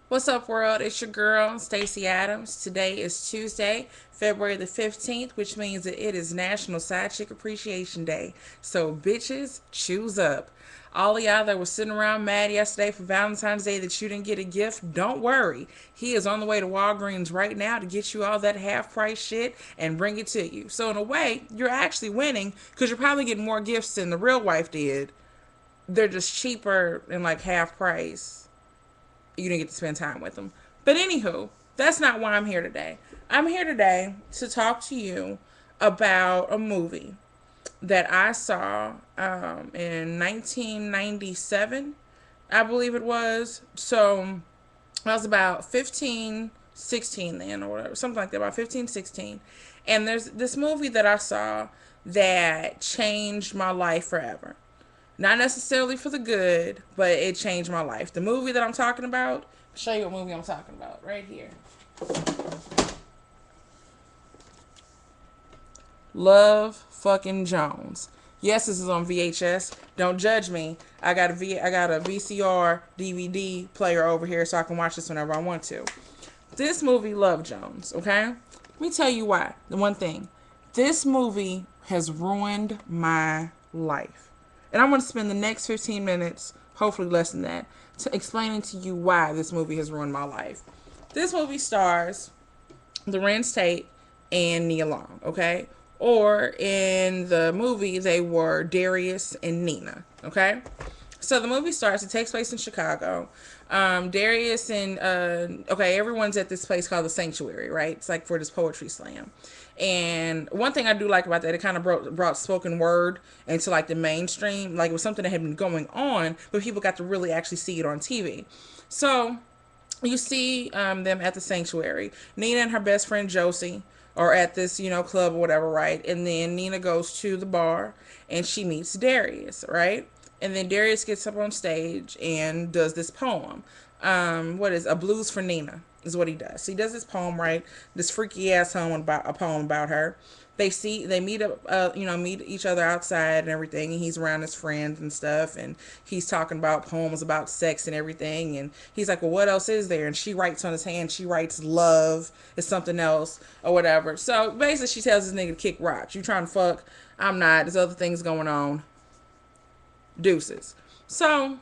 What's up, world? It's your girl, Stacey Adams. Today is Tuesday, February the 15th, which means that it is National Side Chick Appreciation Day. So, bitches, choose up. All of y'all that was sitting around mad yesterday for Valentine's Day that you didn't get a gift, don't worry. He is on the way to Walgreens right now to get you all that half price shit and bring it to you. So, in a way, you're actually winning because you're probably getting more gifts than the real wife did. They're just cheaper and like half price. You didn't get to spend time with them. But anywho, that's not why I'm here today. I'm here today to talk to you about a movie that I saw in 1997, I believe it was. So I was about 15, 16 then, or whatever, something like that, about 15, 16. And there's this movie that I saw that changed my life forever. Not necessarily for the good, but it changed my life. The movie that I'm talking about, I'll show you what movie I'm talking about right here. Love fucking Jones. Yes, this is on VHS. Don't judge me. I got a VCR DVD player over here so I can watch this whenever I want to. This movie, Love Jones, okay? Let me tell you why. The one thing. This movie has ruined my life. And I'm going to spend the next 15 minutes, hopefully less than that, to explaining to you why this movie has ruined my life. This movie stars Lorenz Tate and Nia Long, okay? Or in the movie, they were Darius and Nina, okay? So the movie starts, it takes place in Chicago. Darius and, everyone's at this place called The Sanctuary, right? It's like for this poetry slam. And one thing I do like about that, it kind of brought spoken word into like the mainstream. Like it was something that had been going on, but people got to really actually see it on TV. So you see them at the Sanctuary. Nina and her best friend Josie are at this, club or whatever, right? And then Nina goes to the bar and she meets Darius, right? And then Darius gets up on stage and does this poem. What is A Blues for Nina is what he does. So he does this poem, right? This freaky ass poem about her. They meet up, meet each other outside and everything. And he's around his friends and stuff. And he's talking about poems about sex and everything. And he's like, well, what else is there? And she writes on his hand, she writes love is something else or whatever. So basically she tells this nigga to kick rocks. You trying to fuck? I'm not. There's other things going on. Deuces. So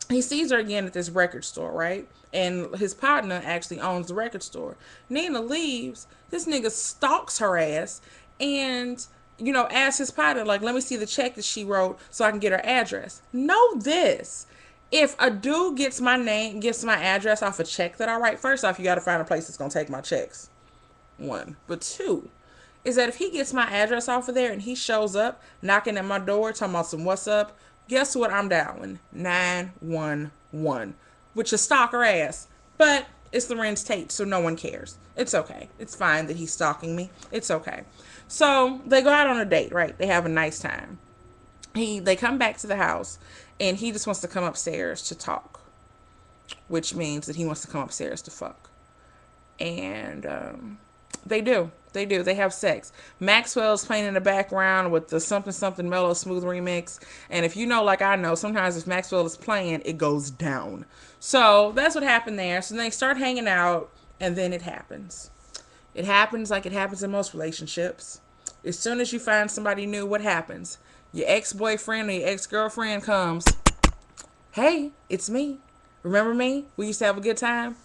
he sees her again at this record store, right? And his partner actually owns the record store. Nina leaves. This nigga stalks her ass and, asks his partner, like, let me see the check that she wrote so I can get her address. Know this. If a dude gets my address off a check that I write, first off, you got to find a place that's going to take my checks. One. But two, is that if he gets my address off of there and he shows up knocking at my door talking about some what's up, guess what I'm dialing? 911. Which is stalker ass. But it's Lorenz Tate, so no one cares. It's okay. It's fine that he's stalking me. It's okay. So they go out on a date, right? They have a nice time. They come back to the house and he just wants to come upstairs to talk. Which means that he wants to come upstairs to fuck. And they do. They have sex. Maxwell's playing in the background with the something something mellow smooth remix. And if you know, like I know, sometimes if Maxwell is playing, it goes down. So that's what happened there. So they start hanging out, and then it happens. It happens like it happens in most relationships. As soon as you find somebody new, what happens? Your ex-boyfriend or your ex-girlfriend comes. Hey, it's me. Remember me? We used to have a good time.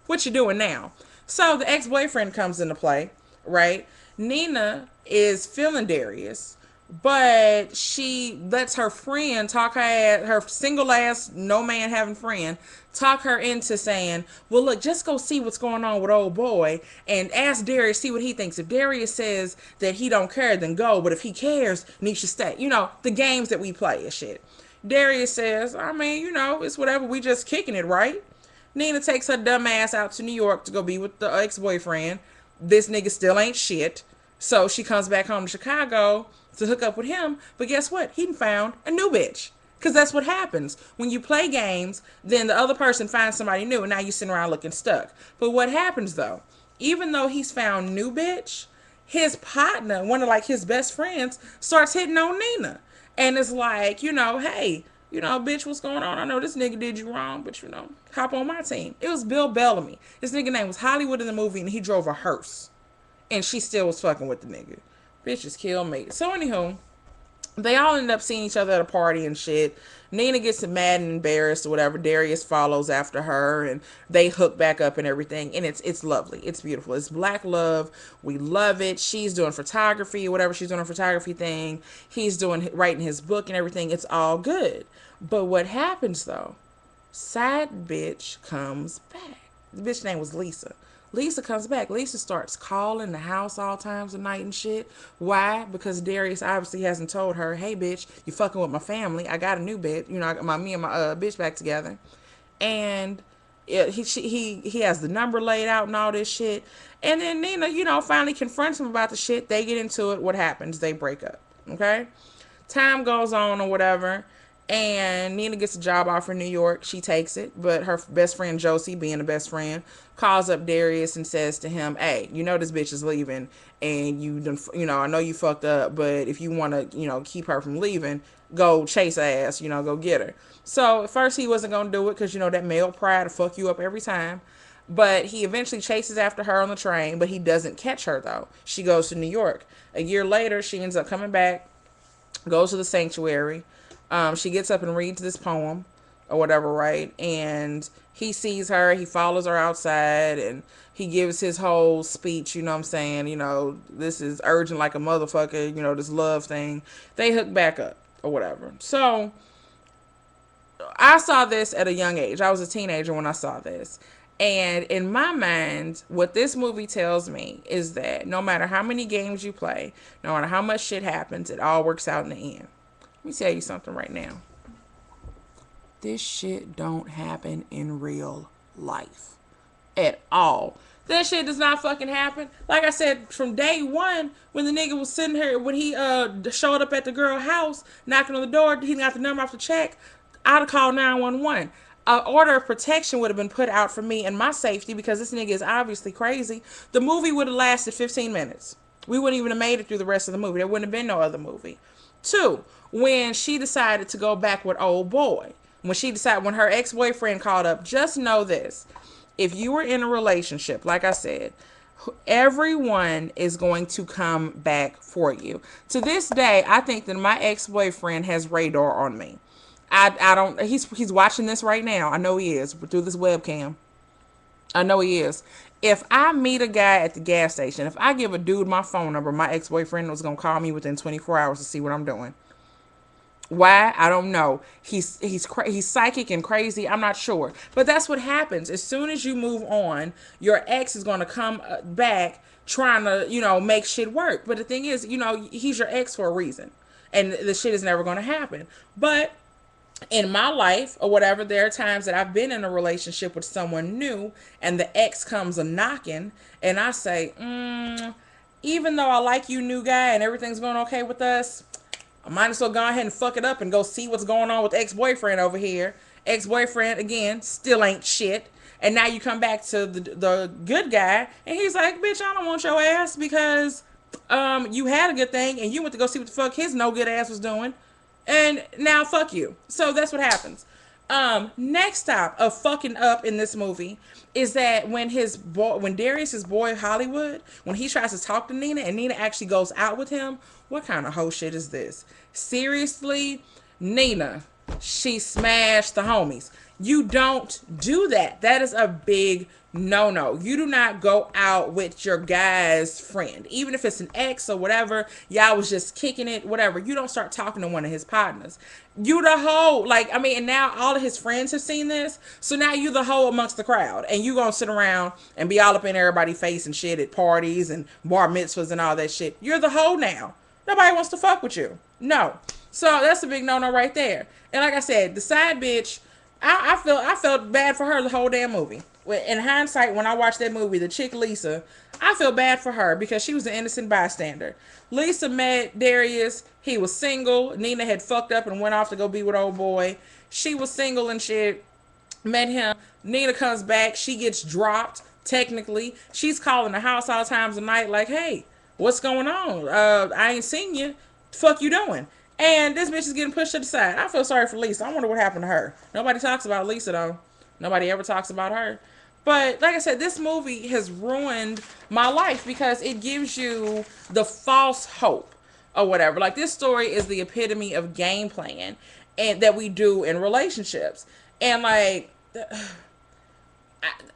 What you doing now? So the ex-boyfriend comes into play. Right? Nina is feeling Darius, but she lets her friend talk her single ass, no man having friend, talk her into saying, well, look, just go see what's going on with old boy and ask Darius, see what he thinks. If Darius says that he don't care, then go. But if he cares, then you should stay. The games that we play and shit. Darius says, I mean, it's whatever. We just kicking it, right? Nina takes her dumb ass out to New York to go be with the ex-boyfriend. This nigga still ain't shit. So she comes back home to Chicago to hook up with him. But guess what? He found a new bitch. Because that's what happens. When you play games, then the other person finds somebody new and now you're sitting around looking stuck. But what happens though? Even though he's found new bitch, his partner, one of like his best friends, starts hitting on Nina. And it's like, hey, You know, bitch, what's going on? I know this nigga did you wrong, but you know, hop on my team. It was Bill Bellamy. This nigga name was Hollywood in the movie, and he drove a hearse. And she still was fucking with the nigga. Bitch just killed me. So, anywho, they all end up seeing each other at a party and shit. Nina gets mad and embarrassed or whatever. Darius follows after her and they hook back up and everything. And it's lovely. It's beautiful. It's black love. We love it. She's doing photography or whatever she's doing, a photography thing. He's writing his book and everything. It's all good. But what happens though? Side bitch comes back. The bitch name was Lisa. Lisa comes back. Lisa starts calling the house all times of night and shit. Why? Because Darius obviously hasn't told her, hey, bitch, you fucking with my family. I got a new bitch. You know, I got me and my bitch back together. And he has the number laid out and all this shit. And then Nina, you know, finally confronts him about the shit. They get into it. What happens? They break up. Okay? Time goes on or whatever. And Nina gets a job offer in New York. She takes it. But her best friend, Josie, being the best friend, calls up Darius and says to him, hey, you know this bitch is leaving. And I know you fucked up. But if you want to, you know, keep her from leaving, go chase her ass. You know, go get her. So at first he wasn't going to do it because, you know, that male pride will fuck you up every time. But he eventually chases after her on the train. But he doesn't catch her, though. She goes to New York. A year later, she ends up coming back, goes to the sanctuary. She gets up and reads this poem or whatever, right? And he sees her, he follows her outside, and he gives his whole speech, you know what I'm saying? You know, this is urgent like a motherfucker, you know, this love thing. They hook back up or whatever. So, I saw this at a young age. I was a teenager when I saw this. And in my mind, what this movie tells me is that no matter how many games you play, no matter how much shit happens, it all works out in the end. Let me tell you something right now. This shit don't happen in real life at all. That shit does not fucking happen. Like I said, from day one, when the nigga was sitting here, when he showed up at the girl house, knocking on the door, he got the number off the check, I'd have called 911. An order of protection would have been put out for me and my safety because this nigga is obviously crazy. The movie would have lasted 15 minutes. We wouldn't even have made it through the rest of the movie. There wouldn't have been no other movie. 2, when she decided to go back with old boy. When her ex-boyfriend called up, just know this. If you were in a relationship, like I said, everyone is going to come back for you. To this day, I think that my ex-boyfriend has radar on me. He's watching this right now. I know he is, through this webcam. I know he is. If I meet a guy at the gas station, if I give a dude my phone number, my ex-boyfriend was going to call me within 24 hours to see what I'm doing. Why? I don't know. He's psychic and crazy. I'm not sure. But that's what happens. As soon as you move on, your ex is going to come back trying to, you know, make shit work. But the thing is, you know, he's your ex for a reason. And the shit is never going to happen. But in my life or whatever, there are times that I've been in a relationship with someone new and the ex comes a knocking and I say, even though I like you, new guy, and everything's going okay with us, I might as well go ahead and fuck it up and go see what's going on with ex-boyfriend over here. Ex-boyfriend, again, still ain't shit. And now you come back to the good guy and he's like, bitch, I don't want your ass because you had a good thing and you went to go see what the fuck his no good ass was doing. And now fuck you. So that's what happens. Next stop of fucking up in this movie is that when Darius's boy Hollywood, when he tries to talk to Nina and Nina actually goes out with him, what kind of hoe shit is this? Seriously, Nina, she smashed the homies. You don't do that. That is a big no. You do not go out with your guy's friend. Even if it's an ex or whatever, y'all was just kicking it, whatever. You don't start talking to one of his partners. You the hoe. And now all of his friends have seen this. So now you the hoe amongst the crowd. And you gonna sit around and be all up in everybody's face and shit at parties and bar mitzvahs and all that shit. You're the hoe now. Nobody wants to fuck with you. No. So that's a big no right there. And like I said, the side bitch, I felt bad for her the whole damn movie. In hindsight, when I watched that movie, the chick Lisa, I feel bad for her because she was an innocent bystander. Lisa met Darius. He was single. Nina had fucked up and went off to go be with old boy. She was single and shit. Met him. Nina comes back. She gets dropped, technically. She's calling the house all times of night like, hey, what's going on? I ain't seen you. The fuck you doing? And this bitch is getting pushed to the side. I feel sorry for Lisa. I wonder what happened to her. Nobody talks about Lisa though. Nobody ever talks about her. But like I said, this movie has ruined my life because it gives you the false hope or whatever. Like this story is the epitome of game playing and that we do in relationships. And like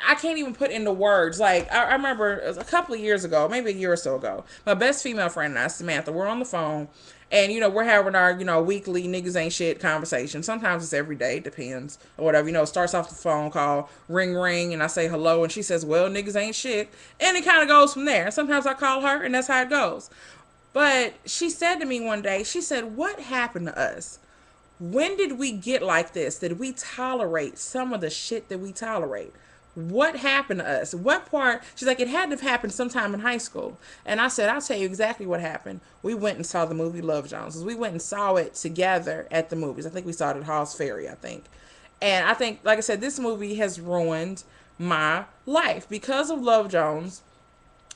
I can't even put into words. Like, I remember a couple of years ago, maybe a year or so ago, my best female friend and I, Samantha, we're on the phone. And, we're having our, weekly niggas ain't shit conversation. Sometimes it's every day, depends, or whatever. It starts off the phone call, ring, ring, and I say hello, and she says, well, niggas ain't shit. And it kind of goes from there. Sometimes I call her, and that's how it goes. But she said to me one day, she said, what happened to us? When did we get like this? Did we tolerate some of the shit that we tolerate? What happened to us? What part? She's like, it had to have happened sometime in high school. And I said, I'll tell you exactly what happened. We went and saw the movie Love Jones. We went and saw it together at the movies. I think we saw it at Hall's Ferry, I think. And I think, like I said, this movie has ruined my life. Because of Love Jones,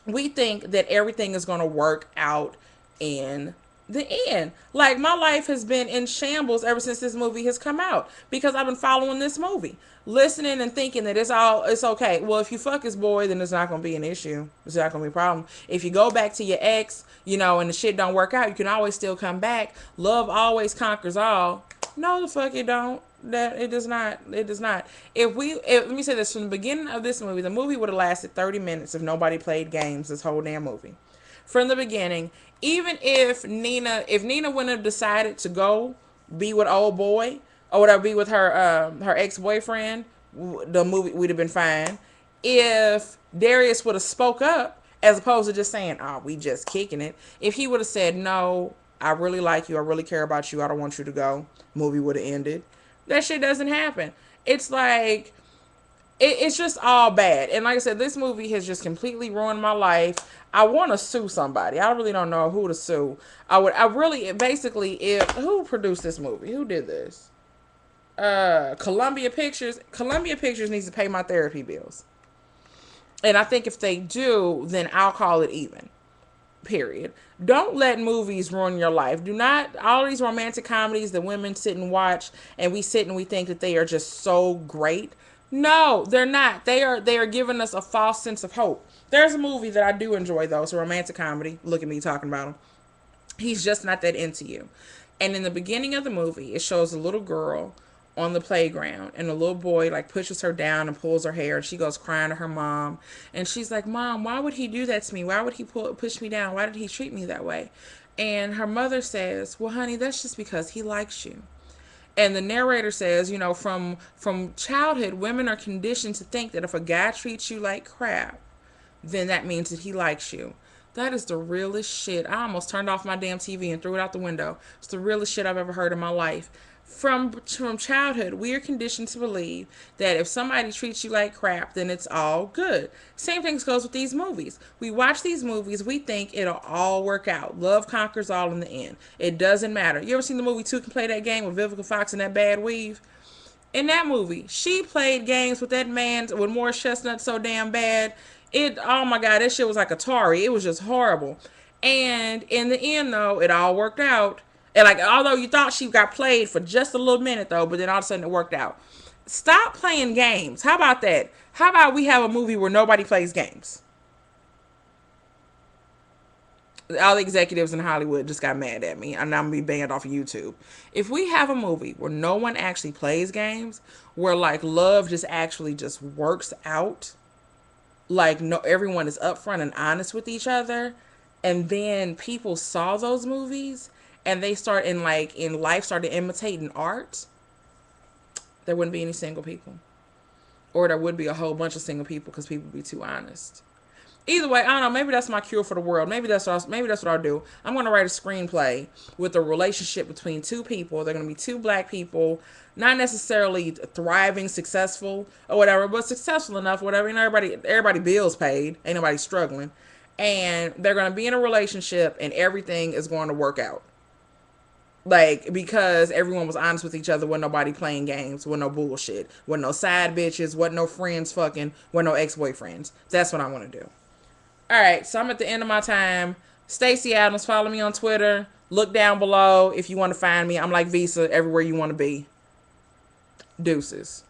we think that everything is going to work out in the end. Like, my life has been in shambles ever since this movie has come out because I've been following this movie, listening and thinking that it's okay. Well, if you fuck his boy, then it's not going to be an issue. It's not going to be a problem. If you go back to your ex, and the shit don't work out, you can always still come back. Love always conquers all. No, the fuck it don't. That it does not. It does not. Let me say this, from the beginning of this movie, the movie would have lasted 30 minutes if nobody played games this whole damn movie. From the beginning, even if Nina wouldn't have decided to go be with old boy or whatever, be with her ex-boyfriend, the movie would have been fine. If Darius would have spoke up as opposed to just saying, "Oh, we just kicking it," if he would have said, "No, I really like you, I really care about you, I don't want you to go," movie would have ended. That shit doesn't happen. It's like it's just all bad. And like I said, this movie has just completely ruined my life. I want to sue somebody. I really don't know who to sue. If who produced this movie? Who did this? Columbia Pictures. Columbia Pictures needs to pay my therapy bills. And I think if they do, then I'll call it even. Period. Don't let movies ruin your life. Do not, all these romantic comedies that women sit and watch and we sit and we think that they are just so great. No, they're not. They are giving us a false sense of hope. There's a movie that I do enjoy though. It's a romantic comedy. Look at me talking about him. He's just not that into you. And in the beginning of the movie, it shows a little girl on the playground and a little boy like pushes her down and pulls her hair and she goes crying to her mom and she's like, "Mom, why would he do that to me? Why would he push me down? Why did he treat me that way?" And her mother says, "Well, honey, that's just because he likes you." And the narrator says, from childhood, women are conditioned to think that if a guy treats you like crap, then that means that he likes you. That is the realest shit. I almost turned off my damn TV and threw it out the window. It's the realest shit I've ever heard in my life. From childhood, we are conditioned to believe that if somebody treats you like crap, then it's all good. Same thing goes with these movies. We watch these movies, we think it'll all work out. Love conquers all in the end. It doesn't matter. You ever seen the movie Two Can Play That Game with Vivica Fox and that bad weave? In that movie, she played games with that man with Morris Chestnut so damn bad. Oh my God, that shit was like Atari. It was just horrible. And in the end, though, it all worked out. And like, although you thought she got played for just a little minute, though, but then all of a sudden it worked out. Stop playing games. How about that? How about we have a movie where nobody plays games? All the executives in Hollywood just got mad at me, and I'm going to be banned off of YouTube. If we have a movie where no one actually plays games, where like love just actually just works out, like no, everyone is upfront and honest with each other, and then people saw those movies and they start in life started imitating art, there wouldn't be any single people. Or there would be a whole bunch of single people because people would be too honest. Either way, I don't know, maybe that's my cure for the world. Maybe that's what I'll do. I'm going to write a screenplay with a relationship between two people. They're going to be two black people, not necessarily thriving, successful, or whatever, but successful enough, whatever. Everybody bills paid. Ain't nobody struggling. And they're going to be in a relationship and everything is going to work out. Like, because everyone was honest with each other, wasn't nobody playing games, wasn't no bullshit, wasn't no side bitches, wasn't no friends fucking, wasn't no ex-boyfriends. That's what I want to do. Alright, so I'm at the end of my time. Stacey Adamz, follow me on Twitter. Look down below if you want to find me. I'm like Visa everywhere you want to be. Deuces.